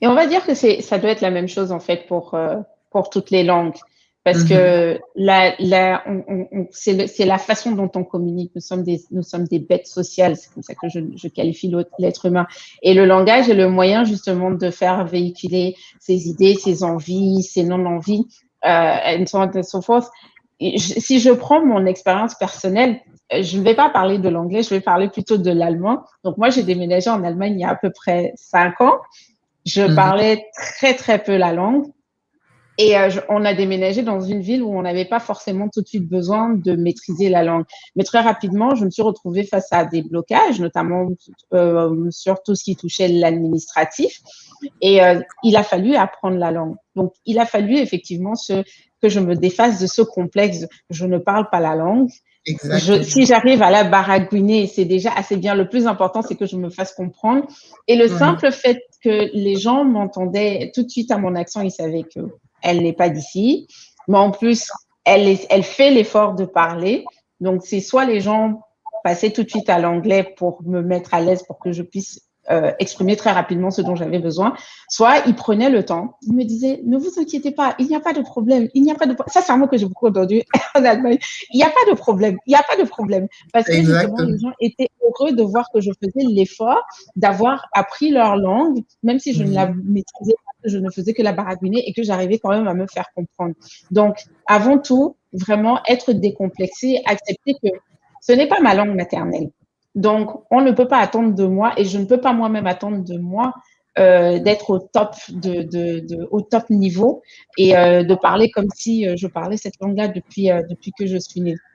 Et on va dire que ça doit être la même chose en fait pour toutes les langues. Parce Mhm. que c'est la façon dont on communique. Nous sommes des bêtes sociales, c'est comme ça que je qualifie l'être humain. Et le langage est le moyen justement de faire véhiculer ses idées, ses envies, ses non-envies, and so on and so forth. Si je prends mon expérience personnelle, je ne vais pas parler de l'anglais, je vais parler plutôt de l'allemand. Donc moi, j'ai déménagé en Allemagne il y a à peu près 5 ans. Je Mhm. parlais très, très peu la langue. Et on a déménagé dans une ville où on n'avait pas forcément tout de suite besoin de maîtriser la langue. Mais très rapidement, je me suis retrouvée face à des blocages, notamment sur tout ce qui touchait l'administratif. Et il a fallu apprendre la langue. Donc, il a fallu effectivement que je me défasse de ce complexe. Je ne parle pas la langue. Si Exactement. j'arrive à la baragouiner, c'est déjà assez bien. Le plus important, c'est que je me fasse comprendre. Et le Ouais. simple fait que les gens m'entendaient tout de suite à mon accent, ils savaient qu'elle n'est pas d'ici. Mais en plus, elle fait l'effort de parler. Donc, c'est soit les gens passaient tout de suite à l'anglais pour me mettre à l'aise, pour que je puisse exprimer très rapidement ce dont j'avais besoin, soit ils prenaient le temps. Ils me disaient, ne vous inquiétez pas, il n'y a pas de problème. Il n'y a pas de Ça, c'est un mot que j'ai beaucoup entendu en Allemagne. Il n'y a pas de problème, il n'y a pas de problème. Parce que justement, les Exactement. gens étaient heureux de voir que je faisais l'effort d'avoir appris leur langue, même si je ne la Oui. maîtrisais pas, que je ne faisais que la baragouiner et que j'arrivais quand même à me faire comprendre. Donc, avant tout, vraiment être décomplexé, accepter que ce n'est pas ma langue maternelle. Donc, on ne peut pas attendre de moi et je ne peux pas moi-même attendre de moi d'être au top au top niveau et de parler comme si je parlais cette langue-là depuis que je suis née.